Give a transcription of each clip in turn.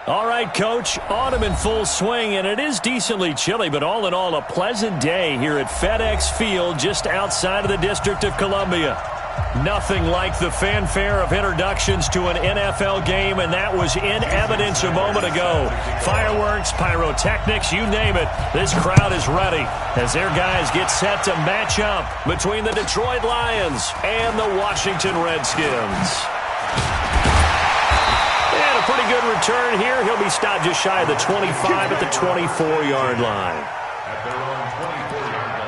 All right, Coach, autumn in full swing, and it is decently chilly, but all in all, a pleasant day here at FedEx Field just outside of the District of Columbia. Nothing like the fanfare of introductions to an NFL game, and that was in evidence a moment ago. Fireworks, pyrotechnics, you name it, this crowd is ready as their guys get set to match up between the Detroit Lions and the Washington Redskins. And a pretty good return here. He'll be stopped just shy of the 25 at the 24-yard line. At their own 24-yard line.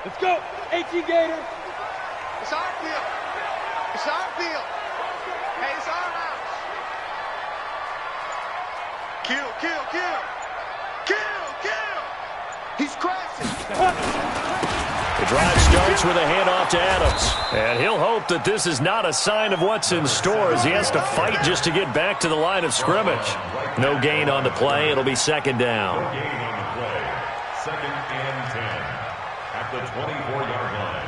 Let's go, H.E. Gator. It's our field. It's our field. Hey, it's our house. Kill, kill, kill. Kill, kill. He's crashing. The drive starts with a handoff to Adams. And he'll hope that this is not a sign of what's in store as he has to fight just to get back to the line of scrimmage. No gain on the play. It'll be second down. No gain on the play. Second and 10. At the 24-yard line.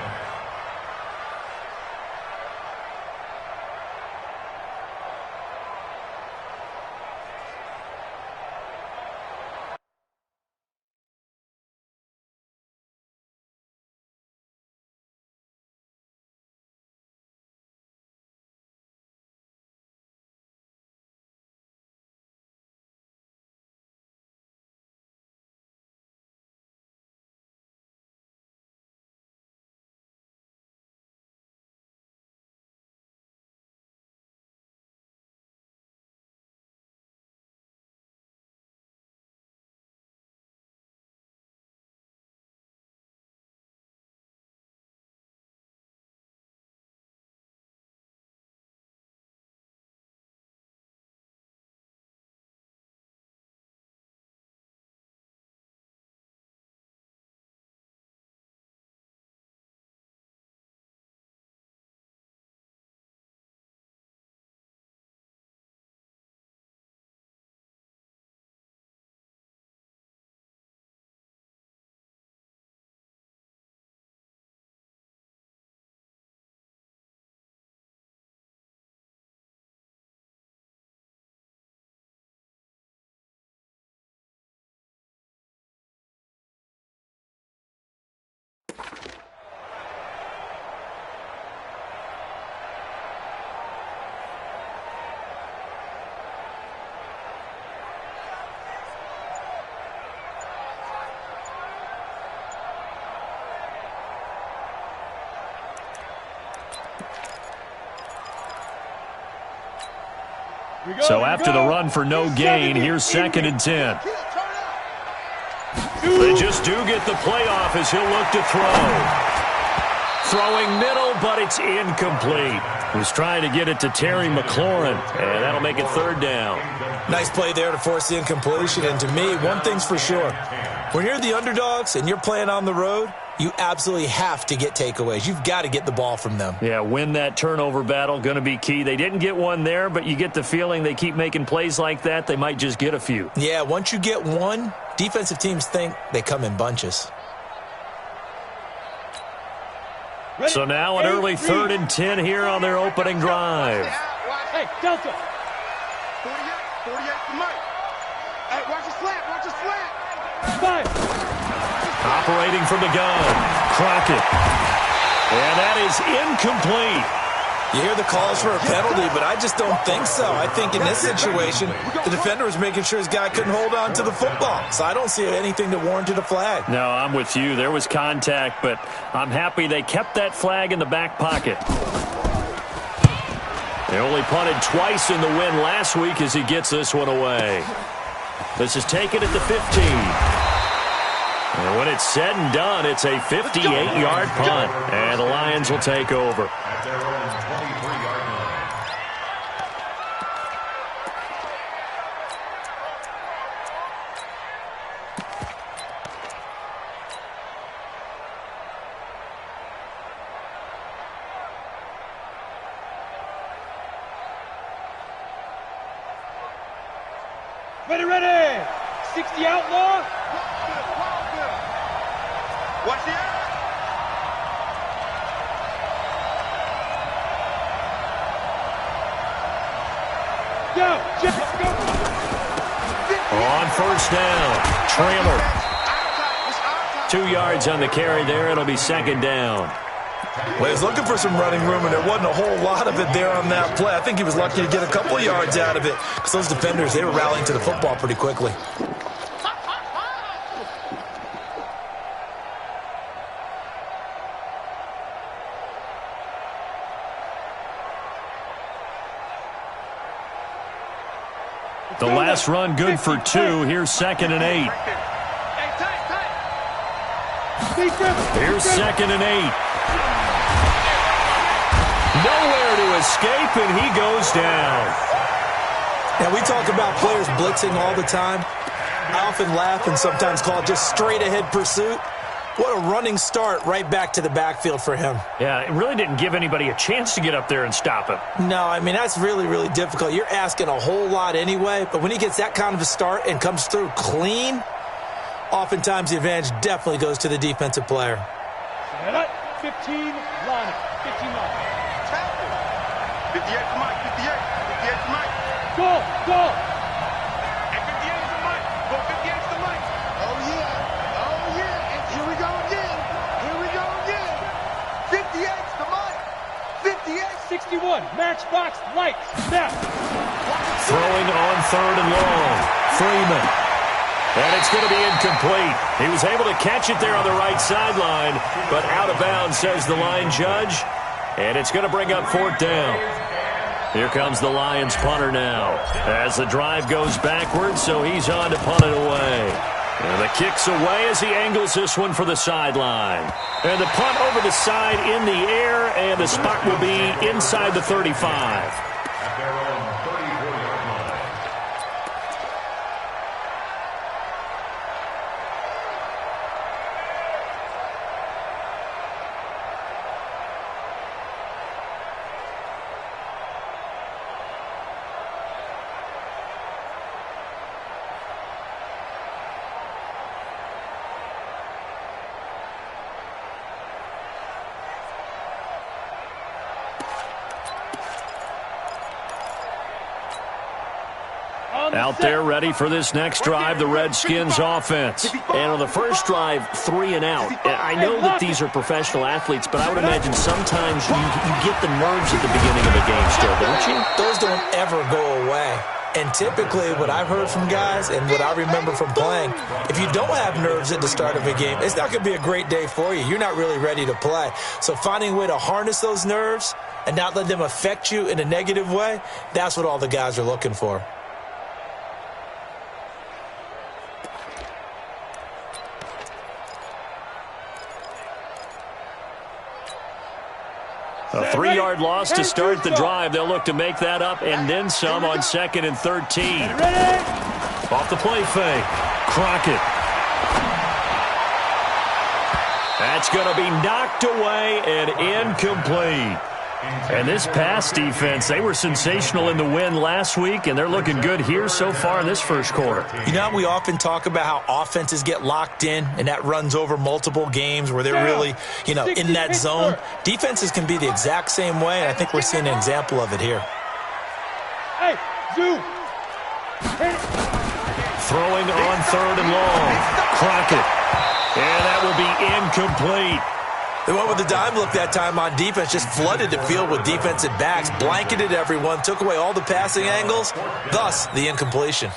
So after the run for no gain, here's second and 10. They just do get the playoff as he'll look to throw. Throwing middle, but it's incomplete. Was trying to get it to Terry McLaurin, and that'll make it third down. Nice play there to force the incompletion, and to me, one thing's for sure. When you're the underdogs and you're playing on the road, you absolutely have to get takeaways. You've got to get the ball from them. Yeah, win that turnover battle, going to be key. They didn't get one there, but you get the feeling they keep making plays like that, they might just get a few. Yeah, once you get one, defensive teams think they come in bunches. So now an early third and 10 here on their opening drive. Hey, Delta. 48 for Mike. Hey, watch his flat, watch his flat. 5. Operating from the gun, Crockett. And that is incomplete. You hear the calls for a penalty, but I just don't think so. I think in this situation, the defender was making sure his guy couldn't hold on to the football. So I don't see anything that warranted a flag. No, I'm with you. There was contact, but I'm happy they kept that flag in the back pocket. They only punted twice in the win last week as he gets this one away. This is taken at the 15. And when it's said and done, it's a 58-yard punt. And the Lions will take over. At their own 23-yard line. Ready, ready. 60 outlaw. Watch the eye. Go, Jeff, go. On first down, Trailer. 2 yards on the carry there. It'll be second down. Well, he was looking for some running room, and there wasn't a whole lot of it there on that play. I think he was lucky to get a couple of yards out of it because those defenders, they were rallying to the football pretty quickly. The last run good for 2. Here's 2nd and 8. Here's 2nd and 8. Nowhere to escape, and he goes down. Now, we talk about players blitzing all the time. I often laugh and sometimes call it just straight-ahead pursuit. What a running start right back to the backfield for him. Yeah, it really didn't give anybody a chance to get up there and stop him. No, I mean, that's really, really difficult. You're asking a whole lot anyway, but when he gets that kind of a start and comes through clean, oftentimes the advantage definitely goes to the defensive player. 15 line. 15 line. 58 to Mike, 58 to Mike. Go, go. And 58 to Mike. Go 58 to Mike. Oh, yeah. Oh, yeah. And here we go again. Here we go again. 58 to Mike. 58. 61. Matchbox lights. Snap. Throwing on 3rd and long. Freeman. And it's going to be incomplete. He was able to catch it there on the right sideline, but out of bounds, says the line judge. And it's going to bring up 4th down. Here comes the Lions punter now as the drive goes backwards, so he's on to punt it away. And the kick's away as he angles this one for the sideline. And the punt over the side in the air, and the spot will be inside the 35. At their own 34-yard line. Out there ready for this next drive, the Redskins offense. And on the first drive, 3 and out. I know that these are professional athletes, but I would imagine sometimes you get the nerves at the beginning of a game still, don't you? Those don't ever go away. And typically what I've heard from guys and what I remember from playing, if you don't have nerves at the start of a game, it's not going to be a great day for you. You're not really ready to play. So finding a way to harness those nerves and not let them affect you in a negative way, that's what all the guys are looking for. A 3-yard loss to start the drive. They'll look to make that up and then some on 2nd and 13. Off the play fake. Crockett. That's going to be knocked away and incomplete. And this pass defense, they were sensational in the win last week, and they're looking good here so far in this first quarter. You know, we often talk about how offenses get locked in, and that runs over multiple games where they're really, in that zone. Defenses can be the exact same way, and I think we're seeing an example of it here. Hey, zoom. Throwing on 3rd and long. Crockett. And that will be incomplete. They went with the dime look that time on defense, just flooded the field with defensive backs, blanketed everyone, took away all the passing angles, thus the incompletion.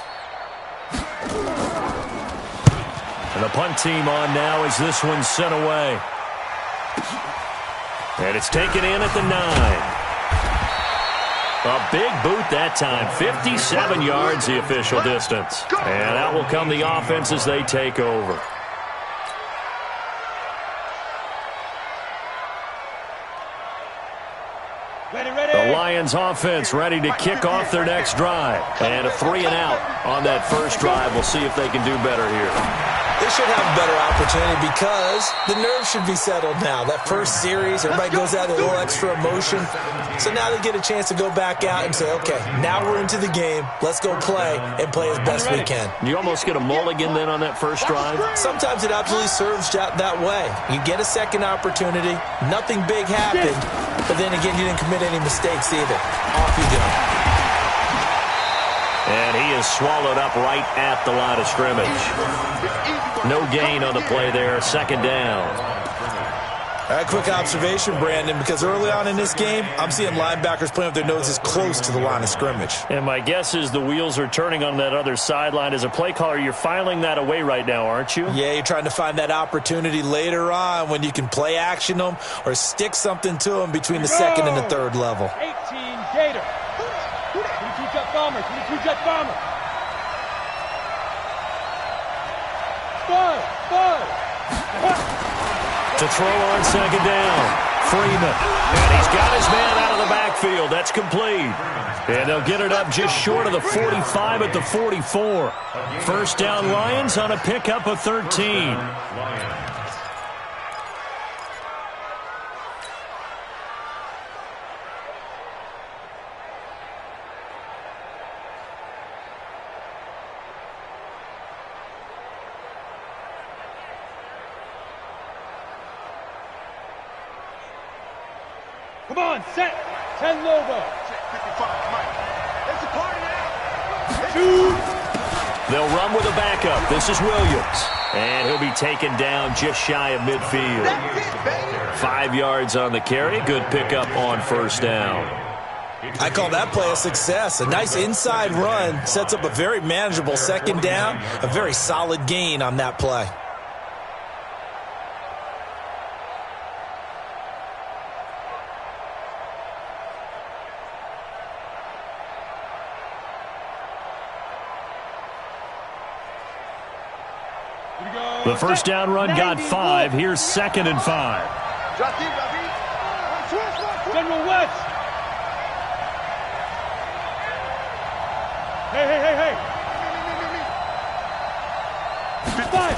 And the punt team on now as this one's sent away. And it's taken in at the 9. A big boot that time, 57 yards the official distance. And out will come the offense as they take over. The Lions offense ready to kick off their next drive. And a 3 and out on that first drive. We'll see if they can do better here. They should have a better opportunity because the nerves should be settled now. That first series, everybody goes out with a little extra emotion. So now they get a chance to go back out and say, okay, now we're into the game. Let's go play and play as best we can. You almost get a mulligan then on that first drive? Sometimes it absolutely serves that way. You get a second opportunity. Nothing big happened. But then again, you didn't commit any mistakes either. Off you go. And he is swallowed up right at the line of scrimmage. No gain on the play there. Second down. All right, quick observation, Brandon, because early on in this game, I'm seeing linebackers playing with their noses close to the line of scrimmage. And my guess is the wheels are turning on that other sideline. As a play caller, you're filing that away right now, aren't you? Yeah, you're trying to find that opportunity later on when you can play action them or stick something to them between the second and the third level. 18 Gator. 22 Jet Bomber. 22 Jet Bomber. 5. To throw on second down. Freeman. And he's got his man out of the backfield. That's complete. And they'll get it up just short of the 45 at the 44. First down, Lions on a pickup of 13. Come on, set. 10 Lobo. Check 55, Mike. It's a party now. 2. They'll run with a backup. This is Williams. And he'll be taken down just shy of midfield. That's it, baby. 5 yards on the carry. Good pickup on first down. I call that play a success. A nice inside run sets up a very manageable second down. A very solid gain on that play. The first down run got 5. Here's second and 5. Drop deep, drop deep. General West. Hey. 5.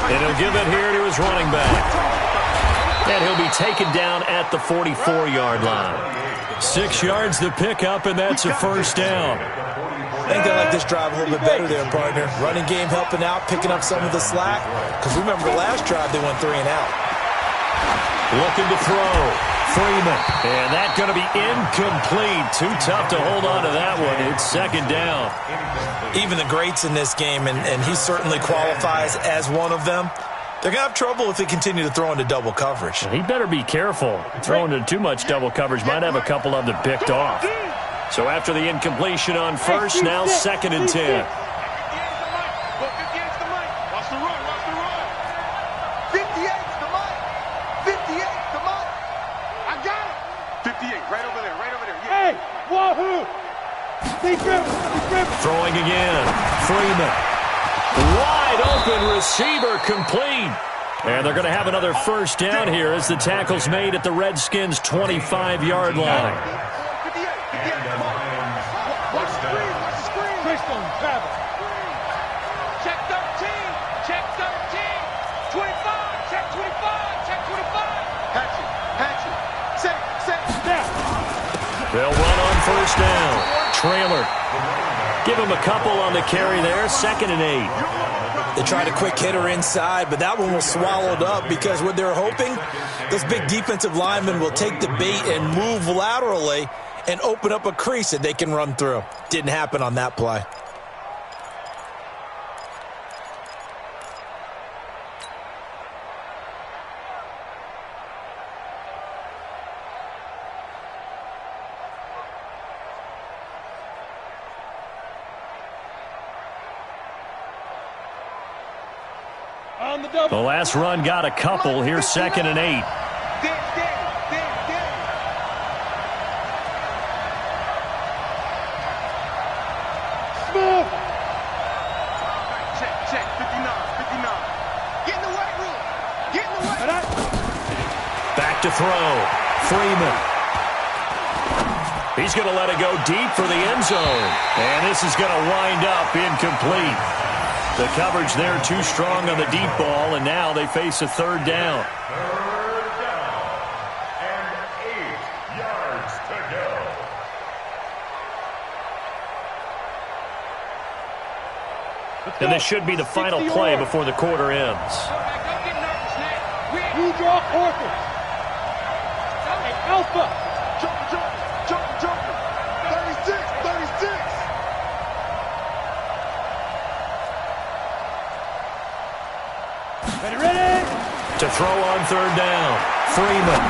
And he'll give it here to his running back. And he'll be taken down at the 44-yard line. 6 yards the pickup, and that's a first down. I think they like this drive a little bit better there, partner. Running game helping out, picking up some of the slack. Because remember, the last drive they went 3 and out. Looking to throw. Freeman. And that's going to be incomplete. Too tough to hold on to that one. It's second down. Even the greats in this game, and he certainly qualifies as one of them, they're going to have trouble if they continue to throw into double coverage. He better be careful. Throwing into too much double coverage might have a couple of them picked off. So after the incompletion on first, now second and 10. 58's the mic. Watch the run. 58's the mic. 58's the mic. I got it. 58, right over there. Yeah. Hey, wahoo. Deep grip. Throwing again. Freeman. Wide open receiver complete. And they're going to have another first down here as the tackle's made at the Redskins' 25-yard line. Check 13. 25. Check 25. Hatchet. Set. They'll run on first down. Trailer. Give him a couple on the carry there. Second and 8. They tried a quick hitter inside, but that one was swallowed up because what they're hoping, those big defensive linemen will take the bait and move laterally and open up a crease that they can run through. Didn't happen on that play. On the double. The last run got a couple. Here's second and 8. Smith. Check. 59. Get in the weight room. Back to throw. Freeman. He's going to let it go deep for the end zone. And this is going to wind up incomplete. The coverage there too strong on the deep ball, and now they face a third down. Third down and 8 yards to go. And this should be the final play before the quarter ends. You draw quarters. Alpha. Jump. 36. Ready. To throw on third down, Freeman.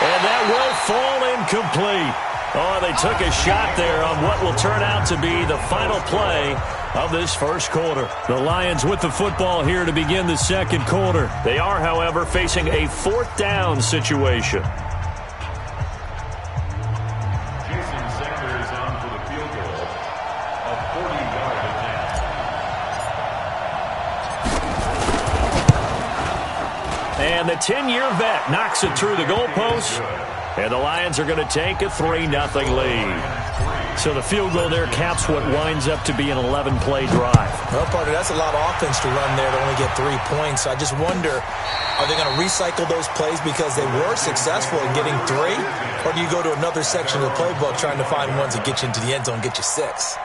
And that will fall incomplete. Oh, they took a shot there on what will turn out to be the final play of this first quarter. The Lions with the football here to begin the second quarter. They are, however, facing a fourth down situation. Jason Sanders on for the field goal. A 40-yard attempt. And the 10-year vet knocks it through the goalpost. And the Lions are going to take a 3-0 lead. So the field goal there caps what winds up to be an 11-play drive. Well, partner, that's a lot of offense to run there to only get 3 points. So I just wonder, are they going to recycle those plays because they were successful in getting 3? Or do you go to another section of the playbook trying to find ones that get you into the end zone and get you 6?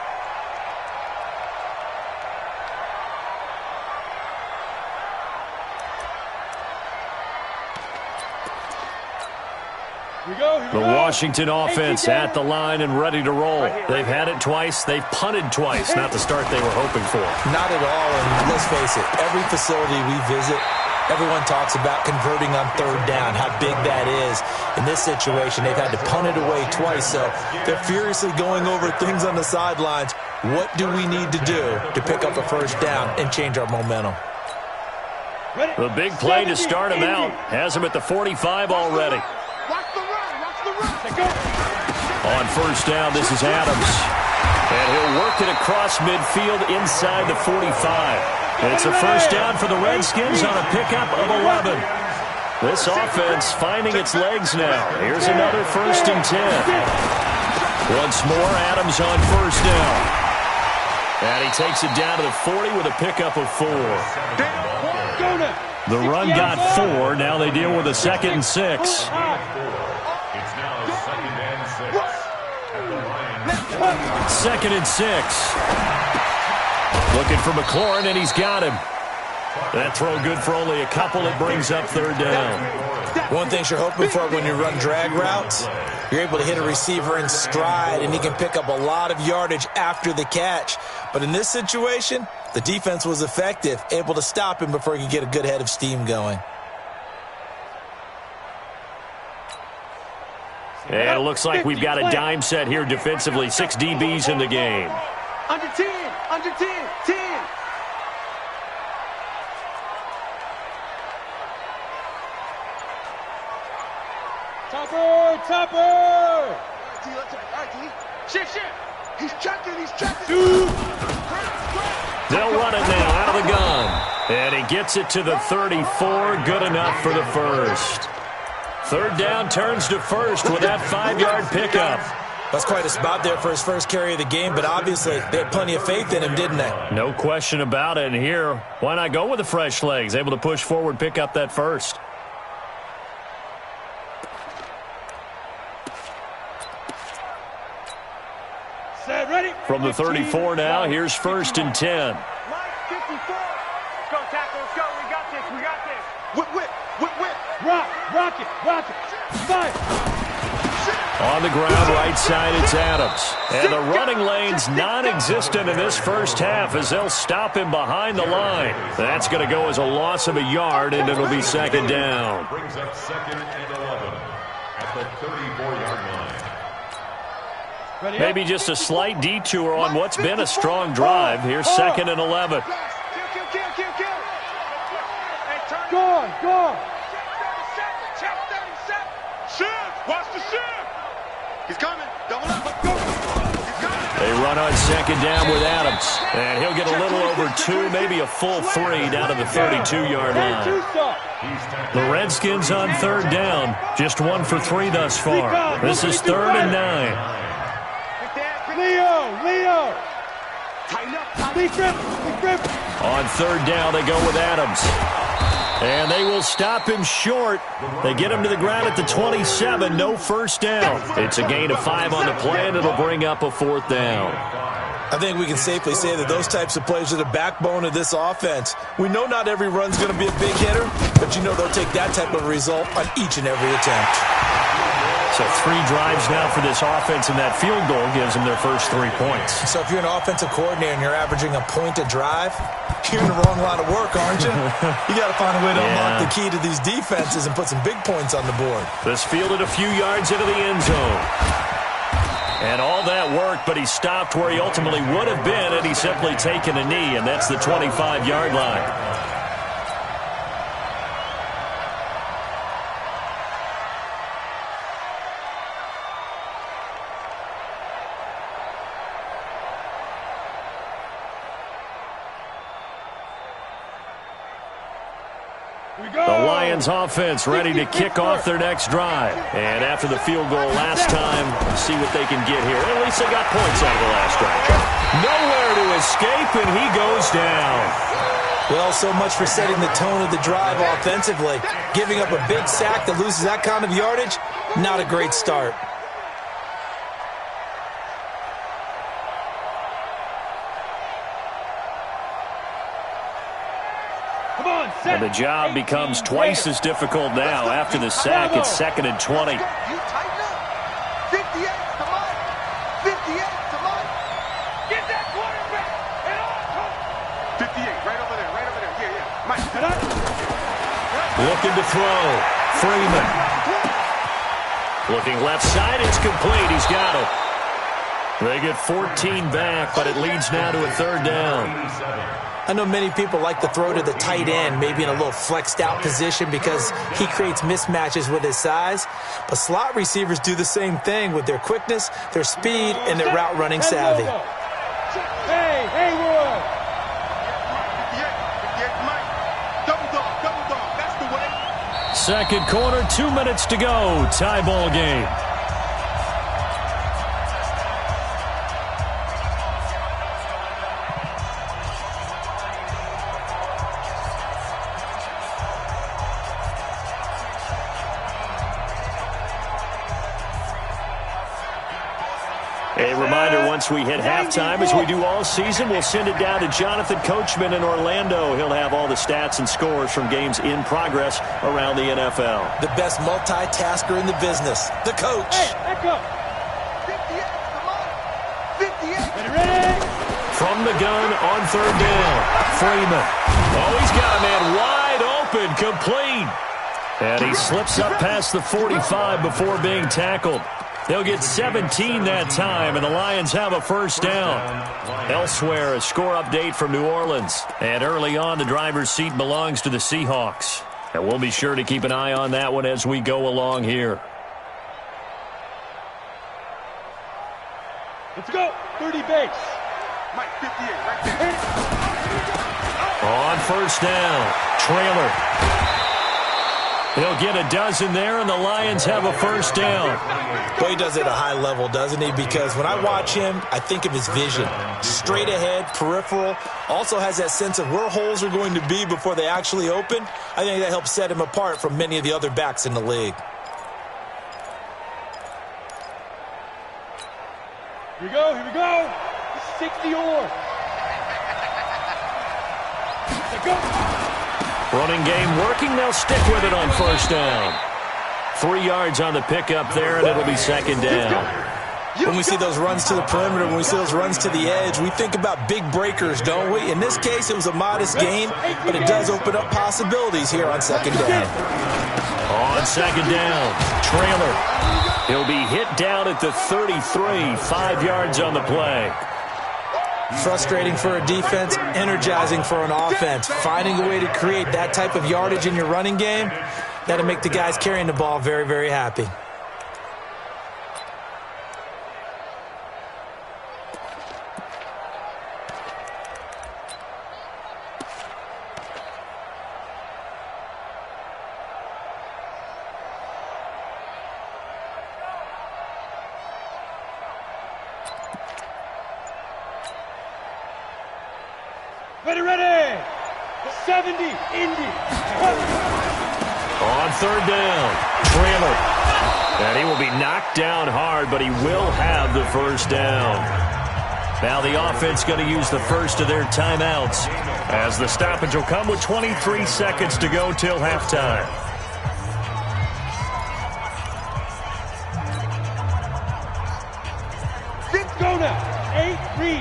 The Washington offense at the line and ready to roll. They've had it twice. They've punted twice. Not the start they were hoping for. Not at all, and let's face it, every facility we visit, everyone talks about converting on third down, how big that is. In this situation, they've had to punt it away twice, so they're furiously going over things on the sidelines. What do we need to do to pick up a first down and change our momentum? The big play to start him out has him at the 45 already. Watch the run. On first down, this is Adams. And he'll work it across midfield inside the 45. And it's a first down for the Redskins on a pickup of 11. This offense finding its legs now. Here's another 1st and 10. Once more, Adams on first down. And he takes it down to the 40 with a pickup of 4. The run got 4. Now they deal with a 2nd and 6. Second and 6. Looking for McLaurin, and he's got him. That throw good for only a couple. It brings up third down. One thing you're hoping for when you run drag routes, you're able to hit a receiver in stride, and he can pick up a lot of yardage after the catch. But in this situation, the defense was effective, able to stop him before he could get a good head of steam going. And it looks like we've got a dime set here defensively. 6 DBs in the game. Under 10. 10. Topper. All right, D. Shift. He's checking. They'll run it now out of the gun. And he gets it to the 34. Good enough for the first. Third down turns to first with that 5-yard pickup. That's quite a spot there for his first carry of the game, but obviously they had plenty of faith in him, didn't they? No question about it. And here, why not go with the fresh legs? Able to push forward, pick up that first. Set, ready. From the 34 now, here's 1st and 10. Line 54. Let's go, tackle. Let's go. We got this. Whip. Rock it. Fire. On the ground, right side, it's Adams. And the running lane's non-existent in this first half as they'll stop him behind the line. That's going to go as a loss of a yard, and it'll be 2nd down. Brings up 2nd and 11 at the 34-yard line. Maybe just a slight detour on what's been a strong drive. Here's 2nd and 11. Kill. Go on. Check 37. Shift. Watch the shift. He's coming. Double up. Let's go. He's coming. They run on 2nd down with Adams. And he'll get a little over 2, maybe a full 3 down to the 32-yard line. The Redskins on 3rd down. Just 1 for 3 thus far. This is 3rd and 9. Leo. Tighten up. Big grip. Big grip. On third down, they go with Adams. And they will stop him short. They get him to the ground at the 27. No first down. It's a gain of 5 on the play, and it'll bring up a 4th down. I think we can safely say that those types of plays are the backbone of this offense. We know not every run's going to be a big hitter, but you know they'll take that type of result on each and every attempt. So 3 drives now for this offense, and that field goal gives them their first 3 points. So if you're an offensive coordinator and you're averaging a point a drive, you're in the wrong line of work, aren't you? You got to find a way to unlock the key to these defenses and put some big points on the board. This fielded a few yards into the end zone. And all that worked, but he stopped where he ultimately would have been had he simply taken a knee, and that's the 25-yard line. The Lions offense ready to kick off their next drive. And after the field goal last time, see what they can get here. At least they got points out of the last drive. Nowhere to escape, and he goes down. Well, so much for setting the tone of the drive offensively. Giving up a big sack that loses that kind of yardage, not a great start. And the job becomes twice as difficult now. After the sack, it's 2nd and 20. You tighten up. 58 to Mike. 58 to Mike. Get that quarterback. And on. 58, right over there, right over there. Yeah. Mike, get up. Looking to throw. Freeman. Looking left side, it's complete. He's got it. They get 14 back, but it leads now to a 3rd down. I know many people like to throw to the tight end, maybe in a little flexed out position because he creates mismatches with his size. But slot receivers do the same thing with their quickness, their speed, and their route running savvy. Hey, Haywood! 58 to Mike. Double dog. That's the way. Second quarter, 2 minutes to go. Tie ball game. A reminder, once we hit halftime, as we do all season, we'll send it down to Jonathan Coachman in Orlando. He'll have all the stats and scores from games in progress around the NFL. The best multitasker in the business, the coach. Hey, echo. 58 to Mike. 58. Ready? From the gun on 3rd down, Freeman. Oh, he's got a man wide open, complete. And he slips up past the 45 before being tackled. They'll get 17 that time, and the Lions have a 1st down. Elsewhere, a score update from New Orleans. And early on, the driver's seat belongs to the Seahawks. And we'll be sure to keep an eye on that one as we go along here. Let's go. 30 base. Mike, 58, right there. On 1st down, trailer. He'll get a dozen there, and the Lions have a 1st down. Boy, he does it at a high level, doesn't he? Because when I watch him, I think of his vision. Straight ahead, peripheral. Also has that sense of where holes are going to be before they actually open. I think that helps set him apart from many of the other backs in the league. Here we go. 60 or. Let's go. Running game working. They'll stick with it on 1st down. 3 yards on the pickup there, and it'll be 2nd down. When we see those runs to the perimeter, when we see those runs to the edge, we think about big breakers, don't we? In this case, it was a modest gain, but it does open up possibilities here on 2nd down. On 2nd down, trailer. He'll be hit down at the 33, 5 yards on the play. Frustrating for a defense, energizing for an offense. Finding a way to create that type of yardage in your running game, that'll make the guys carrying the ball very, very happy. Ready. 70, Indy. On third down, Trailer. And he will be knocked down hard, but he will have the first down. Now the offense going to use the first of their timeouts, as the stoppage will come with 23 seconds to go till halftime. Go now. 8, read.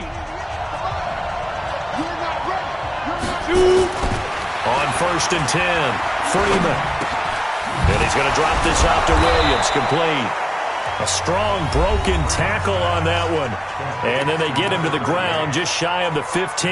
You're not ready. Shoot. On first and 10, Freeman. And he's going to drop this off to Williams, complete. A strong broken tackle on that one. And then they get him to the ground just shy of the 15.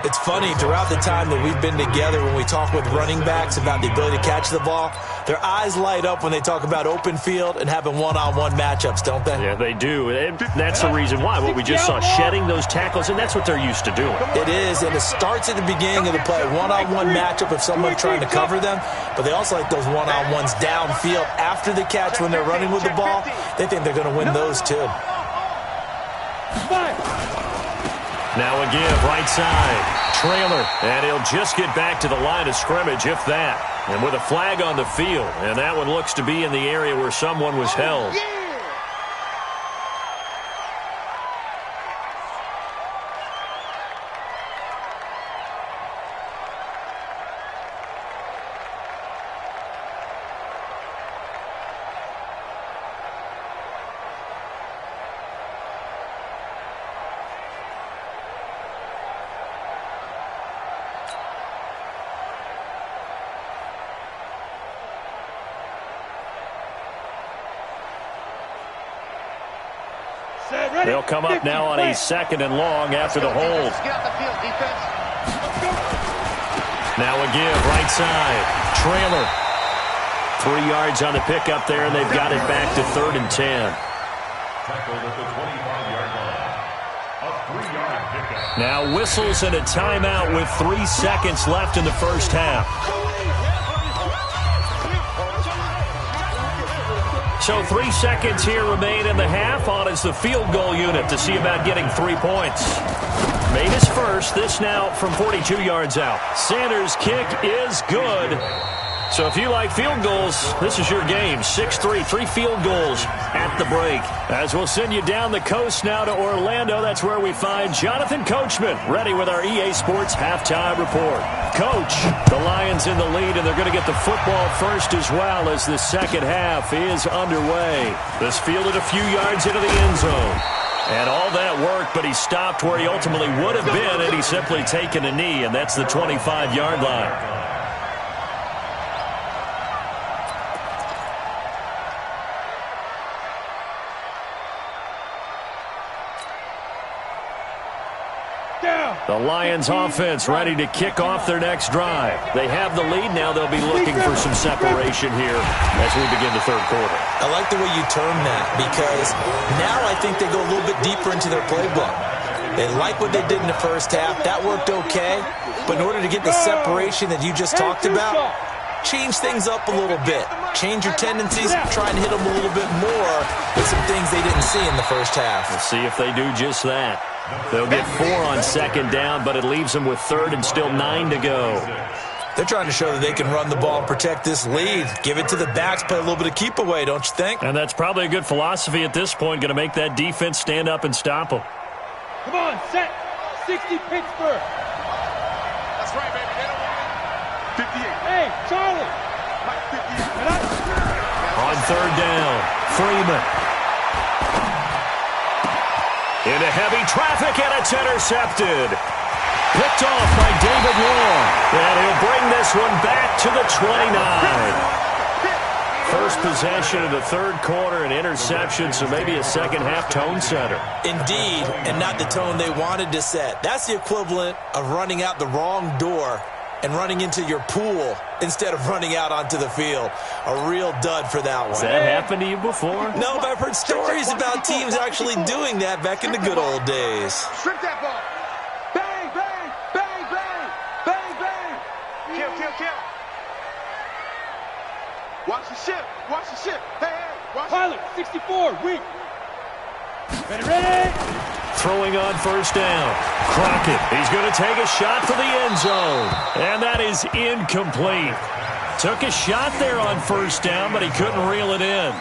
It's funny, throughout the time that we've been together, when we talk with running backs about the ability to catch the ball, their eyes light up when they talk about open field and having one-on-one matchups, don't they? Yeah, they do. And that's the reason why. What we just saw, shedding those tackles, and that's what they're used to doing. It is, and it starts at the beginning of the play. One-on-one matchup if someone's trying to cover them, but they also like those one-on-ones downfield after the catch when they're running with the ball. They think they're going to win those too. Now a give, right side. Trailer, and he'll just get back to the line of scrimmage, if that. And with a flag on the field, and that one looks to be in the area where someone was held. They'll come up now on a second and long after the hold. Now a give, right side. Trailer. 3 yards on the pickup there, and they've got it back to 3rd and 10. Tackled at the 25-yard line. A 3-yard pickup. Now whistles and a timeout with 3 seconds left in the first half. So 3 seconds here remain in the half. On is the field goal unit to see about getting 3 points. Made his first. This now from 42 yards out. Sanders' kick is good. So if you like field goals, this is your game. 6-3, 3 field goals at the break. As we'll send you down the coast now to Orlando, that's where we find Jonathan Coachman ready with our EA Sports halftime report. Coach, the Lions in the lead, and they're going to get the football first as well as the second half is underway. This fielded a few yards into the end zone. And all that work, but he stopped where he ultimately would have been, and he's simply taken a knee, and that's the 25-yard line. The Lions offense ready to kick off their next drive. They have the lead. Now they'll be looking for some separation here as we begin the third quarter. I like the way you term that, because now I think they go a little bit deeper into their playbook. They like what they did in the first half. That worked okay. But in order to get the separation that you just talked about, change things up a little bit. Change your tendencies, try and hit them a little bit more with some things they didn't see in the first half. We'll see if they do just that. They'll get 4 on second down, but it leaves them with 3rd and still 9 to go. They're trying to show that they can run the ball and protect this lead. Give it to the backs, play a little bit of keep away, don't you think? And that's probably a good philosophy at this point, going to make that defense stand up and stop them. Come on, set. 60 Pittsburgh. That's right, baby. They don't want it. 58. Hey, Charlie. Like 58. On third down, Freeman. Into heavy traffic, and it's intercepted. Picked off by David Long. And he'll bring this one back to the 29. First possession of the third quarter, an interception, so maybe a second-half tone setter. Indeed, and not the tone they wanted to set. That's the equivalent of running out the wrong door and running into your pool instead of running out onto the field. A real dud for that one. Has that happened to you before? No, but I've heard stories about teams actually doing that back in the good old days. Strip that ball. Bang, bang, bang, bang, bang, bang. Kill, kill, kill. Watch the ship. Watch the ship. Hey, hey. Watch Pilot, 64, weak. Ready. Throwing on first down. Crockett, he's going to take a shot for the end zone. And that is incomplete. Took a shot there on first down, but he couldn't reel it in.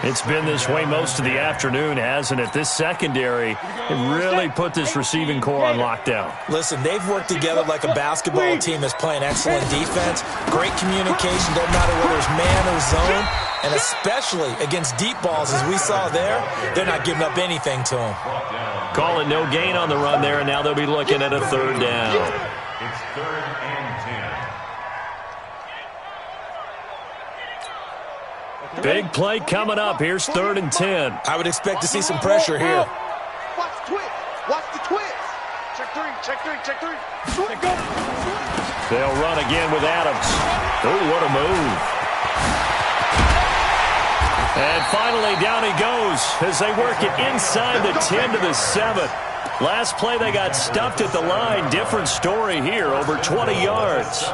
It's been this way most of the afternoon, hasn't it? This secondary really put this receiving core on lockdown. Listen, they've worked together like a basketball team that's playing excellent defense. Great communication, doesn't matter whether it's man or zone. And especially against deep balls, as we saw there, they're not giving up anything to them. Call it no gain on the run there, and now they'll be looking at a third down. It's 3rd and 10. Big play coming up. Here's 3rd and 10. I would expect to see some pressure here. Watch the twist. Watch the twist. Check three. Check three. Check three. Switch. Go. They'll run again with Adams. Oh, what a move. And finally, down he goes as they work it inside the 10 to the 7. Last play, they got stuffed at the line. Different story here, over 20 yards.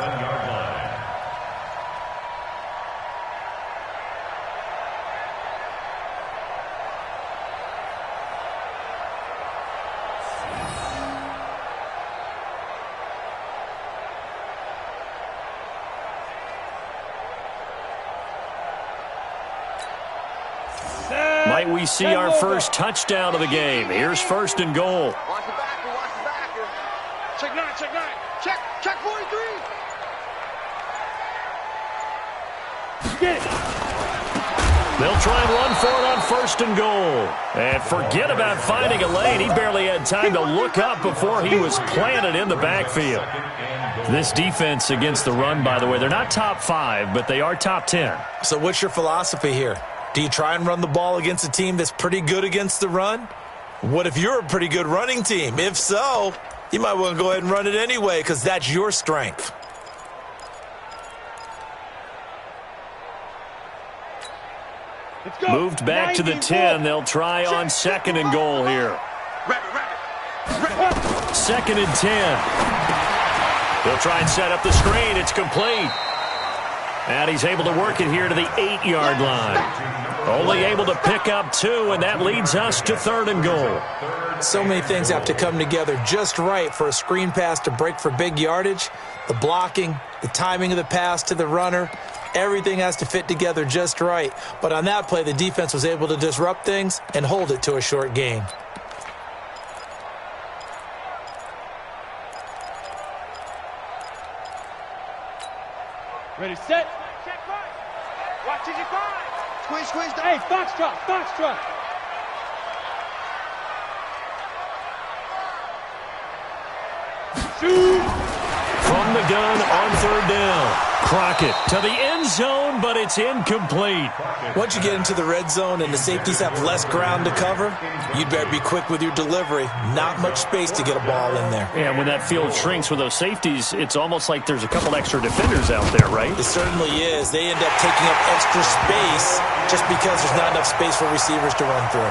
Might we see our first touchdown of the game? Here's 1st and goal. Watch the backer. Watch the backer. Check 9. Check 9. Check 43. Get it. They'll try and run for it on 1st and goal. And forget about finding a lane. He barely had time to look up before he was planted in the backfield. This defense against the run, by the way, they're not top 5, but they are top 10. So what's your philosophy here? Do you try and run the ball against a team that's pretty good against the run? What if you're a pretty good running team? If so, you might want to go ahead and run it anyway because that's your strength. Moved back to the 10. They'll try on 2nd and goal here. 2nd and 10. They'll try and set up the screen. It's complete. And he's able to work it here to the 8-yard line. Only able to pick up 2, and that leads us to 3rd and goal. So many things have to come together just right for a screen pass to break for big yardage. The blocking, the timing of the pass to the runner, everything has to fit together just right. But on that play, the defense was able to disrupt things and hold it to a short gain. Ready, set. Check 5. Watch it, 5. Squeeze. Hey, Foxtrot. Shoot. From the gun on 3rd down. Crockett to the end zone, but it's incomplete. Once you get into the red zone and the safeties have less ground to cover, you'd better be quick with your delivery. Not much space to get a ball in there. And when that field shrinks with those safeties, it's almost like there's a couple extra defenders out there, right? It certainly is. They end up taking up extra space just because there's not enough space for receivers to run through.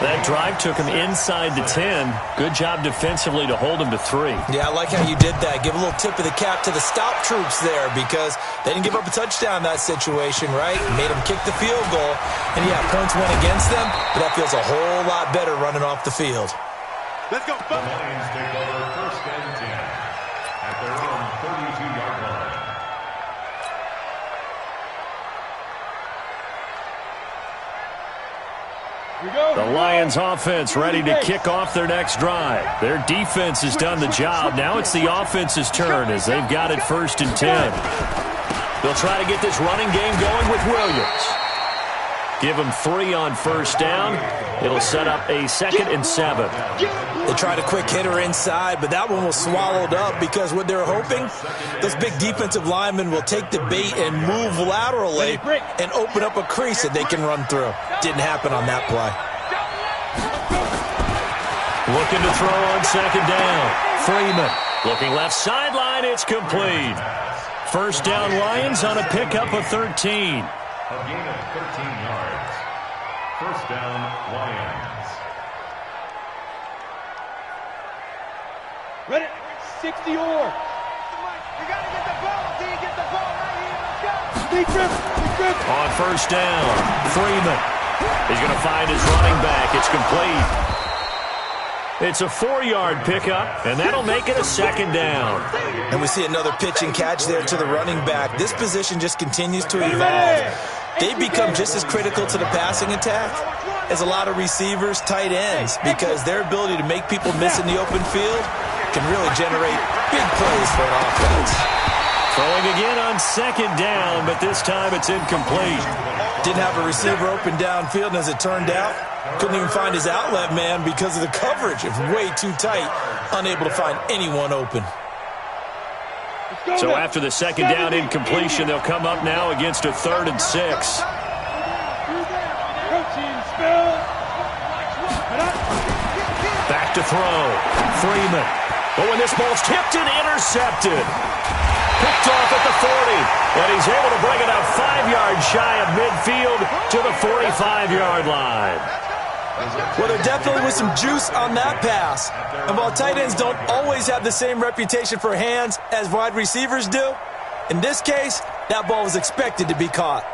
That drive took him inside the 10. Good job defensively to hold him to 3. Yeah, I like how you did that. Give a little tip of the cap to the stop troops there because they didn't give up a touchdown in that situation, right? Made them kick the field goal. And, yeah, points went against them, but that feels a whole lot better running off the field. Let's go. The Lions take over 1st and 10 at their own 32-yard line. The Lions offense ready to kick off their next drive. Their defense has done the job. Now it's the offense's turn as they've got it 1st and 10. They'll try to get this running game going with Williams. Give him 3 on 1st down. It'll set up a 2nd and 7. They tried a quick hitter inside, but that one was swallowed up because what they're hoping, those big defensive linemen will take the bait and move laterally and open up a crease that they can run through. Didn't happen on that play. Looking to throw on 2nd down. Freeman looking left sideline. It's complete. 1st down Lions on a pickup of 13. A gain of 13 yards. 1st down, Lions. Ready, 60 or. You gotta get the ball, D. Get the ball right here. Let's go. Big grip. On 1st down, Freeman. He's going to find his running back. It's complete. It's a 4-yard pickup, and that'll make it a second down. And we see another pitch and catch there to the running back. This position just continues to evolve. They become just as critical to the passing attack as a lot of receivers, tight ends, because their ability to make people miss in the open field can really generate big plays for an offense. Throwing again on second down, but this time it's incomplete. Didn't have a receiver open downfield, and as it turned out, couldn't even find his outlet man because of the coverage. It was way too tight, unable to find anyone open. So after the second down incompletion, they'll come up now against a 3rd and 6. Back to throw. Freeman. Oh, and this ball's tipped and intercepted. Picked off at the 40. And he's able to bring it up 5 yards shy of midfield to the 45-yard line. Well, there definitely was some juice on that pass. And while tight ends don't always have the same reputation for hands as wide receivers do, in this case, that ball was expected to be caught.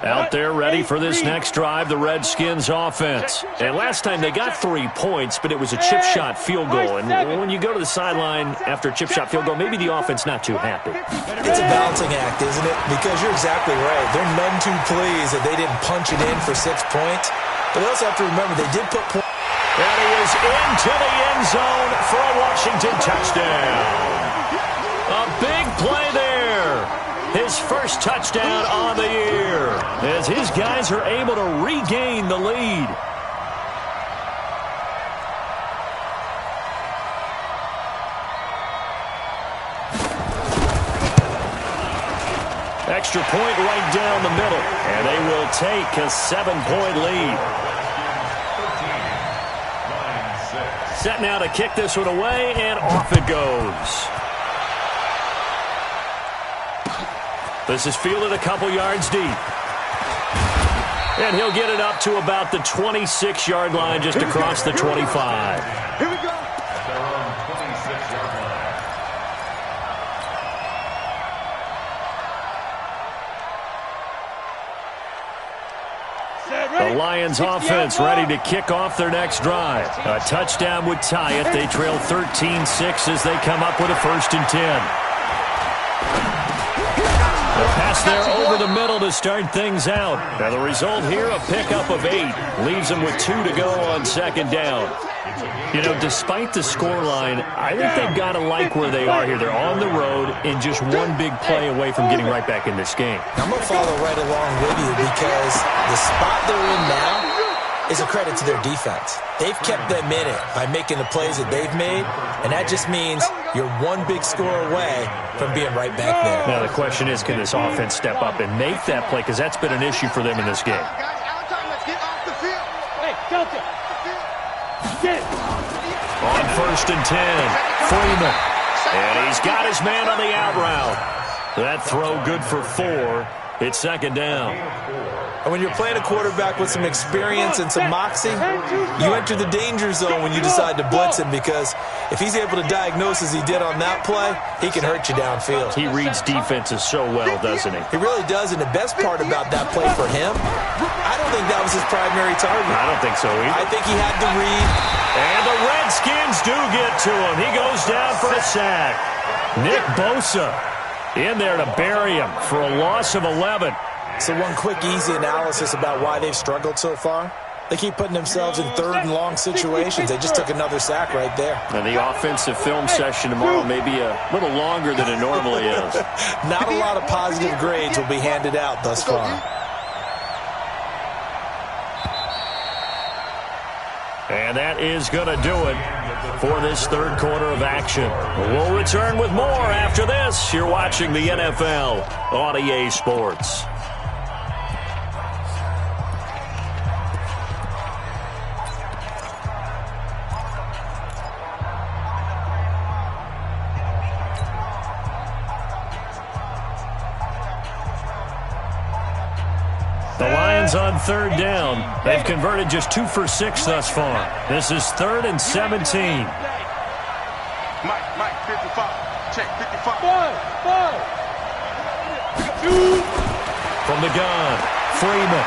Out there ready for this next drive, the Redskins offense. And last time they got 3 points, but it was a chip shot field goal. And when you go to the sideline after a chip shot field goal, maybe the offense not too happy. It's a balancing act, isn't it? Because you're exactly right. They're none too pleased that they didn't punch it in for 6 points. But they also have to remember they did put points. And he is into the end zone for a Washington touchdown. A big play there. His first touchdown on the year as his guys are able to regain the lead. Extra point right down the middle, and they will take a 7-point lead. Set now to kick this one away, and off it goes. This is fielded a couple yards deep. And he'll get it up to about the 26-yard line, just across the 25. Here we go. They're on 26-yard line. The Lions offense ready to kick off their next drive. A touchdown would tie it. They trail 13-6 as they come up with a 1st and 10. The pass there over the middle to start things out. Now the result here, a pickup of 8. Leaves them with 2 to go on second down. You know, despite the scoreline, I think they've got to like where they are here. They're on the road and just one big play away from getting right back in this game. I'm going to follow right along with you because the spot they're in now is a credit to their defense. They've kept them in it by making the plays that they've made, and that just means you're one big score away from being right back there. Now the question is, can this offense step up and make that play? Because that's been an issue for them in this game. Hey, Delta. Get. On 1st and 10, Freeman. And he's got his man on the out route. That throw good for 4. It's second down. And when you're playing a quarterback with some experience and some moxie, you enter the danger zone when you decide to blitz him, because if he's able to diagnose as he did on that play, he can hurt you downfield. He reads defenses so well, doesn't he? He really does, and the best part about that play for him, I don't think that was his primary target. I don't think so either. I think he had the read. And the Redskins do get to him. He goes down for a sack. Nick Bosa in there to bury him for a loss of 11. So one quick, easy analysis about why they've struggled so far. They keep putting themselves in 3rd and long situations. They just took another sack right there. And the offensive film session tomorrow may be a little longer than it normally is. Not a lot of positive grades will be handed out thus far. And that is going to do it for this 3rd quarter of action. We'll return with more after this. You're watching the NFL on EA Sports. The Lions on 3rd down. They've converted just 2 for 6 thus far. This is 3rd and 17. Mike, 55. Check, 55. From the gun, Freeman.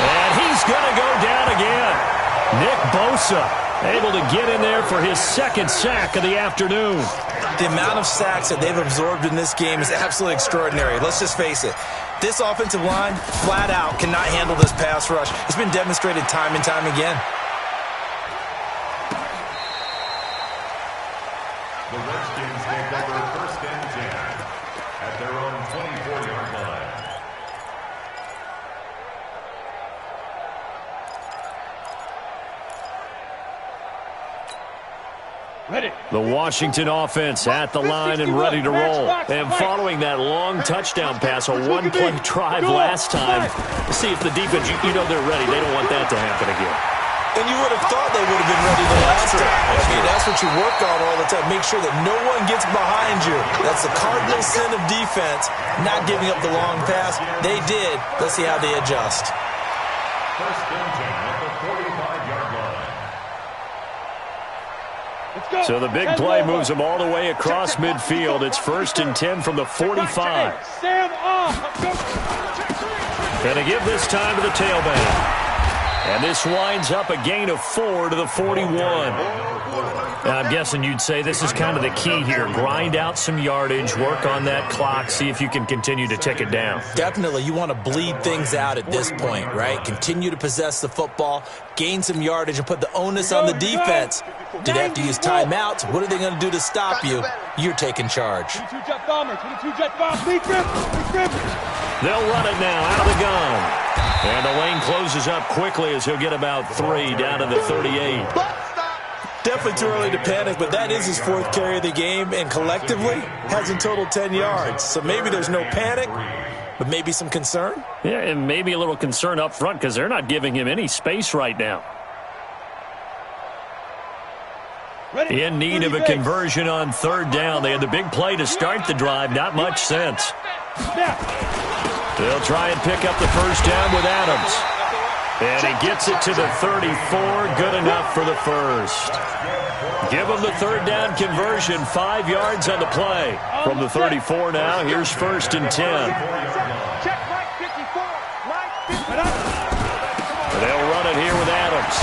And he's going to go down again. Nick Bosa able to get in there for his second sack of the afternoon. The amount of sacks that they've absorbed in this game is absolutely extraordinary. Let's just face it. This offensive line, flat out, cannot handle this pass rush. It's been demonstrated time and time again. The Redskins take over 1st and 10 at their own 24-yard line. Ready. The Washington offense at the line and ready to roll. And following that long touchdown pass, a one-play drive last time, see if the defense, you know they're ready. They don't want that to happen again. And you would have thought they would have been ready the last time. I mean, that's what you work on all the time. Make sure that no one gets behind you. That's the cardinal sin of defense, not giving up the long pass. They did. Let's see how they adjust. 1st and 10 at the 45-yard line. So the big play moves them all the way across midfield. It's 1st and 10 from the 45. Gonna give this time to the tailback. And this winds up a gain of 4 to the 41. I'm guessing you'd say this is kind of the key here. Grind out some yardage, work on that clock, see if you can continue to tick it down. Definitely. You want to bleed things out at this point, right? Continue to possess the football, gain some yardage, and put the onus on the defense. Do they have to use timeouts? What are they going to do to stop you? You're taking charge. 22-jet bomber, 22-jet bomber. They'll run it now out of the gun. And the lane closes up quickly as he'll get about 3 down to the 38. Definitely too early to panic, but that is his 4th carry of the game, and collectively has in total 10 yards. So maybe there's no panic, but maybe some concern. Yeah, and maybe a little concern up front because they're not giving him any space right now. In need of a conversion on 3rd down. They had the big play to start the drive. Not much sense. They'll try and pick up the 1st down with Adams. And he gets it to the 34. Good enough for the 1st. Give him the 3rd down conversion. 5 yards on the play. From the 34 now, here's 1st and 10. They'll run it here with Adams.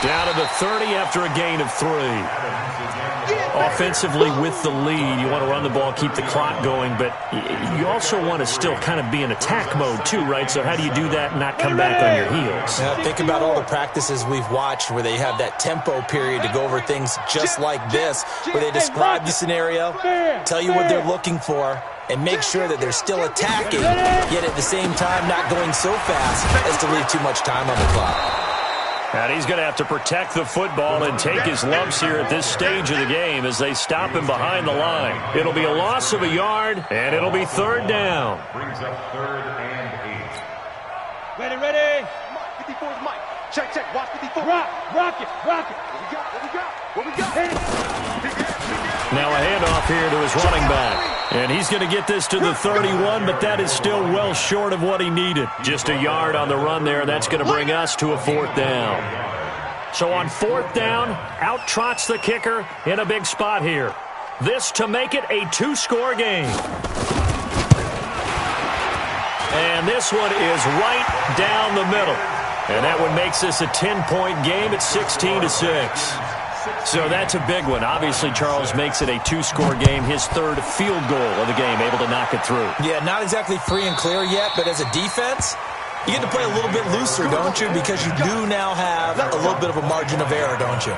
Down to the 30 after a gain of 3. Offensively with the lead, you want to run the ball, keep the clock going, but you also want to still kind of be in attack mode too, right? So how do you do that and not come back on your heels? Yeah, think about all the practices we've watched where they have that tempo period to go over things just like this, where they describe the scenario, tell you what they're looking for, and make sure that they're still attacking, yet at the same time not going so fast as to leave too much time on the clock. And he's going to have to protect the football and take his lumps here at this stage of the game as they stop him behind the line. It'll be a loss of a yard, and it'll be 3rd down. Brings up 3rd and 8. Ready. Mike, 54 is Mike. Check. Watch 54. Rock it. What we got? Now a handoff here to his running back. And he's going to get this to the 31, but that is still well short of what he needed. Just a yard on the run there, and that's going to bring us to a 4th down. So on 4th down, out trots the kicker in a big spot here. This to make it a 2-score game. And this one is right down the middle. And that one makes this a 10-point game at 16-6. So that's a big one. Obviously, Charles makes it a 2-score game, his 3rd field goal of the game, able to knock it through. Yeah, not exactly free and clear yet, but as a defense, you get to play a little bit looser, don't you? Because you do now have a little bit of a margin of error, don't you?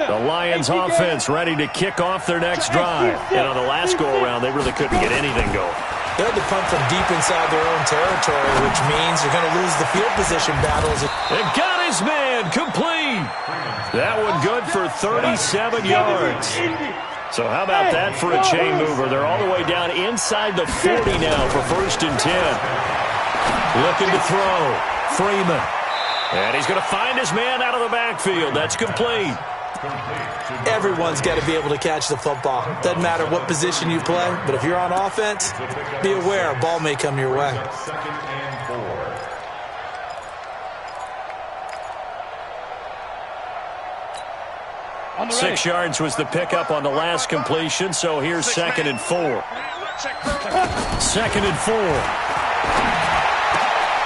The Lions offense ready to kick off their next drive. And on the last go-around, they really couldn't get anything going. They had to punt from deep inside their own territory, which means you're going to lose the field position battles. They've got his man complete. That one good for 37 yards. So how about that for a chain mover? They're all the way down inside the 40 now for 1st and 10. Looking to throw. Freeman. And he's going to find his man out of the backfield. That's complete. Everyone's got to be able to catch the football. Doesn't matter what position you play, but if you're on offense, be aware a ball may come your way. 2nd and 4. 6 yards was the pickup on the last completion, so here's 2nd and 4. 2nd and 4.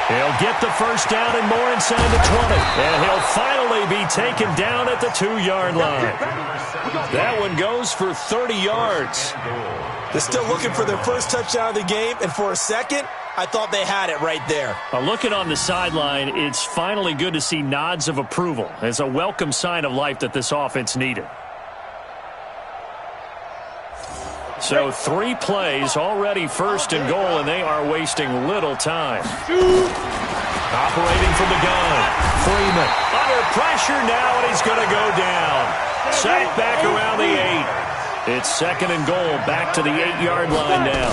He'll get the first down and more inside the 20. And he'll finally be taken down at the 2-yard line. That one goes for 30 yards. They're still looking for their first touchdown of the game, and for a second, I thought they had it right there. Looking on the sideline, it's finally good to see nods of approval. It's a welcome sign of life that this offense needed. So 3 plays, already 1st and goal, and they are wasting little time. Operating from the gun, Freeman under pressure now, and he's going to go down. Sacked back around the 8. It's 2nd and goal, back to the 8-yard line now.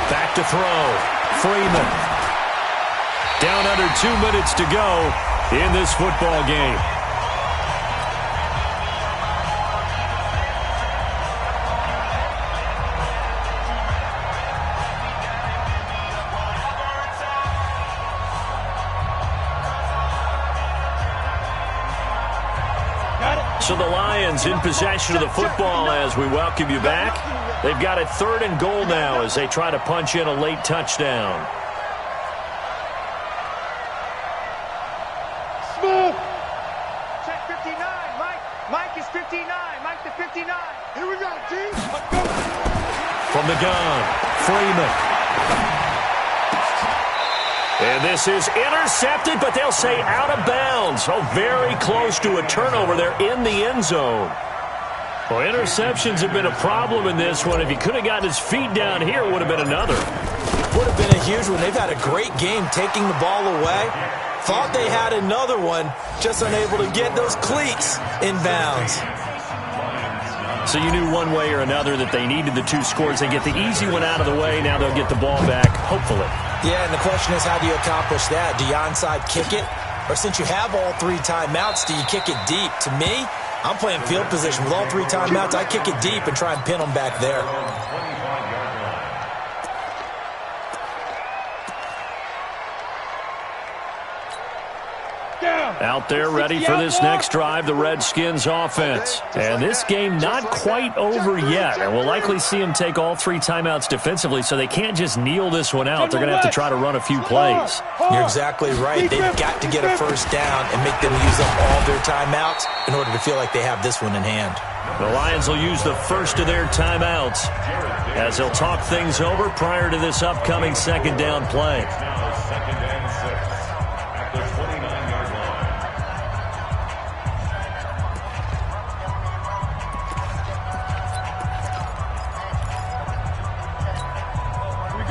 Back to throw, Freeman. Down under 2 minutes to go in this football game. So the Lions in possession of the football as we welcome you back. They've got it 3rd and goal now as they try to punch in a late touchdown. Smith. Check 59. Mike is 59. Mike to 59. Here we go, team. From the gun, Freeman. And this is intercepted, but they'll say out of bounds. Oh, very close to a turnover there in the end zone. Well, interceptions have been a problem in this one. If he could have gotten his feet down here, it would have been another. Would have been a huge one. They've had a great game taking the ball away. Thought they had another one, just unable to get those cleats in bounds. So you knew one way or another that they needed the 2 scores. They get the easy one out of the way. Now they'll get the ball back, hopefully. Yeah, and the question is, how do you accomplish that? Do you onside kick it? Or since you have all 3 timeouts, do you kick it deep? To me, I'm playing field position with all 3 timeouts. I kick it deep and try and pin them back there. Out there ready for this next drive, the Redskins offense. And this game not quite over yet. And we'll likely see them take all 3 timeouts defensively, so they can't just kneel this one out. They're going to have to try to run a few plays. You're exactly right. They've got to get a first down and make them use up all their timeouts in order to feel like they have this one in hand. The Lions will use the first of their timeouts as they'll talk things over prior to this upcoming 2nd down play. Now 2nd and 6 at the 29-yard line.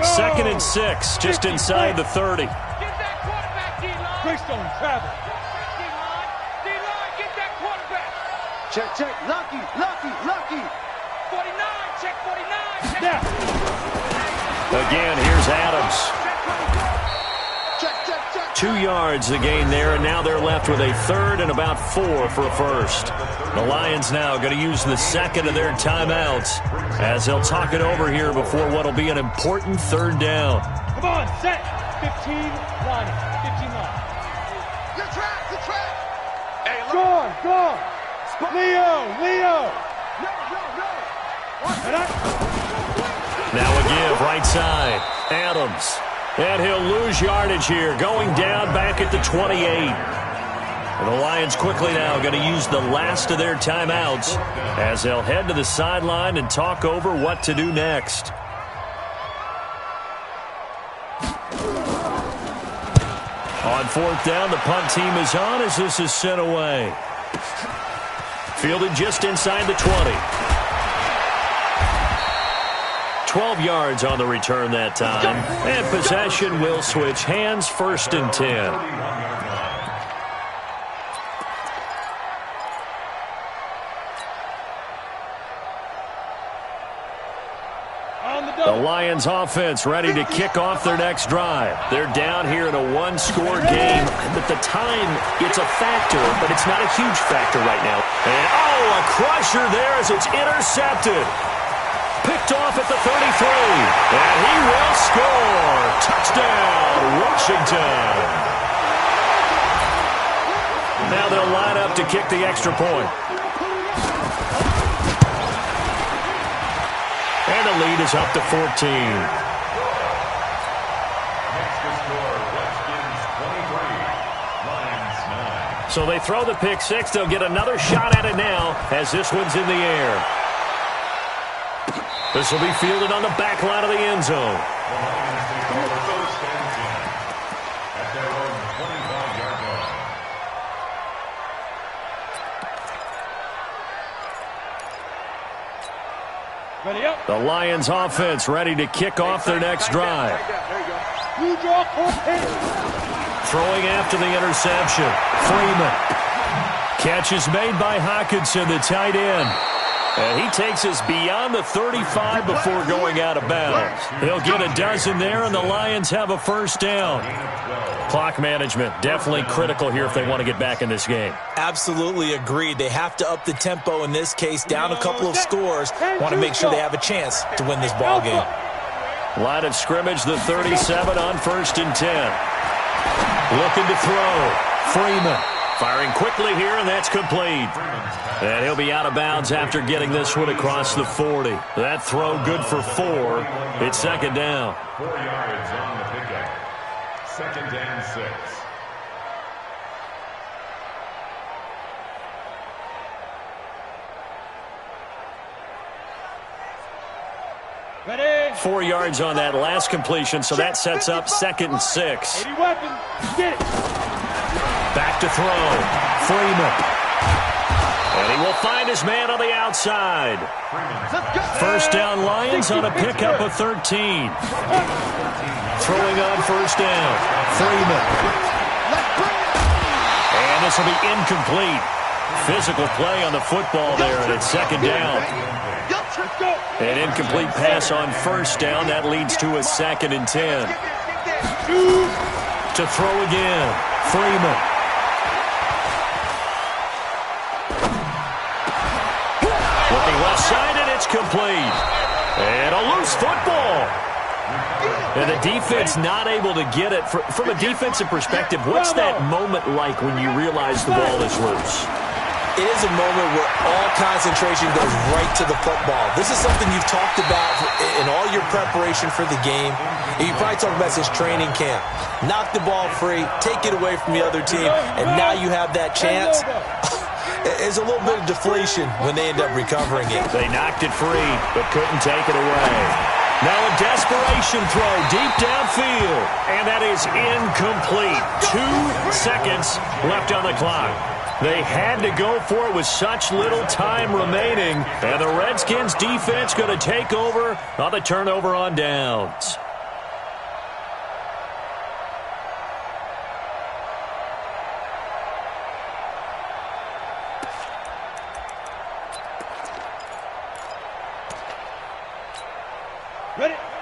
2nd and 6, just inside the 30. Get that quarterback, D-line. Greystone, travel. D-line, get that quarterback. Check. Lucky. 49, check 49. Now. Again, here's Adams. Check. 2 yards the gain there, and now they're left with a 3rd and about 4 for a first. The Lions now going to use the 2nd of their timeouts as they'll talk it over here before what will be an important 3rd down. Come on, set. 15 line. 15 line. Good track. Hey, look. Go. Leo. Now a give, right side. Adams. And he'll lose yardage here, going down back at the 28. And the Lions quickly now going to use the last of their timeouts as they'll head to the sideline and talk over what to do next. On 4th down, the punt team is on as this is sent away. Fielded just inside the 20. 12 yards on the return that time. And possession will switch hands, 1st and 10. The Lions offense ready to kick off their next drive. They're down here in a 1-score game. But the time, it's a factor, but it's not a huge factor right now. And, a crusher there as it's intercepted. Picked off at the 33. And he will score. Touchdown, Washington. Now they'll line up to kick the extra point. the lead is up to 14. Next to score, Redskins 23, Lions 9. So they throw the pick six. They'll get another shot at it now as this one's in the air. This will be fielded on the back line of the end zone. The Lions take over first and 10 at their own 25-yard line. Ready up. The Lions offense ready to kick off their next drive. You draw COOKIN. Throwing after the interception. Freeman. Catch is made by Hockenson, the tight end. And he takes us beyond the 35 before going out of bounds. He'll get a dozen there, and the Lions have a first down. Clock management, definitely critical here if they want to get back in this game. Absolutely agreed. They have to up the tempo in this case, down a couple of scores. Want to make sure they have a chance to win this ball game. Line of scrimmage, the 37 on 1st and 10. Looking to throw. Freeman firing quickly here, and that's complete. And he'll be out of bounds after getting this one across the 40. That throw good for 4. It's second down. 4 yards on the pickup. Second and 6. Ready. 4 yards on that last completion, so that sets up 2nd and 6. 80 weapon. Get it. Back to throw. Freeman. And he will find his man on the outside. First down Lions on a pickup of 13. Throwing on first down. Freeman. And this will be incomplete. Physical play on the football there, and it's second down. An incomplete pass on first down. That leads to a 2nd and 10. To throw again. Freeman. Looking left side, and it's complete. And a loose football. And the defense not able to get it. From a defensive perspective, what's that moment like when you realize the ball is loose? It is a moment where all concentration goes right to the football. This is something you've talked about in all your preparation for the game. And you probably talked about since training camp. Knock the ball free, take it away from the other team, and now you have that chance. There's a little bit of deflation when they end up recovering it. They knocked it free, but couldn't take it away. Now a desperation throw deep downfield, and that is incomplete. 2 seconds left on the clock. They had to go for it with such little time remaining, and the Redskins defense going to take over on the turnover on downs.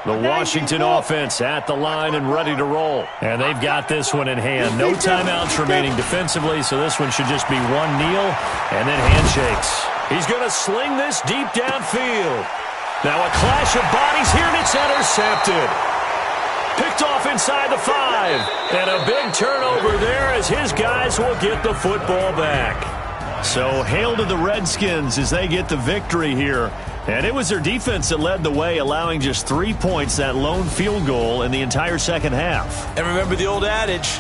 The Washington offense at the line and ready to roll. And they've got this one in hand. No timeouts remaining defensively, so this one should just be one kneel and then handshakes. He's going to sling this deep downfield. Now a clash of bodies here, and it's intercepted. Picked off inside the 5. And a big turnover there as his guys will get the football back. So hail to the Redskins as they get the victory here. And it was their defense that led the way, allowing just 3 points, that lone field goal in the entire second half. And remember the old adage,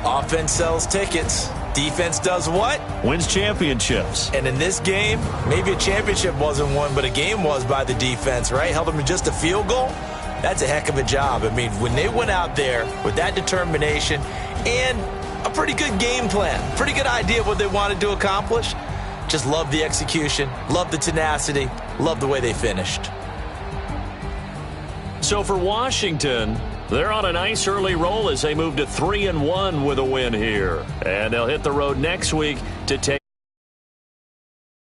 offense sells tickets. Defense does what? Wins championships. And in this game, maybe a championship wasn't won, but a game was by the defense, right? Held them to just a field goal. That's a heck of a job. I mean, when they went out there with that determination and a pretty good game plan, pretty good idea of what they wanted to accomplish, just love the execution, love the tenacity, love the way they finished. So for Washington, they're on a nice early roll as they move to 3-1 with a win here. And they'll hit the road next week to take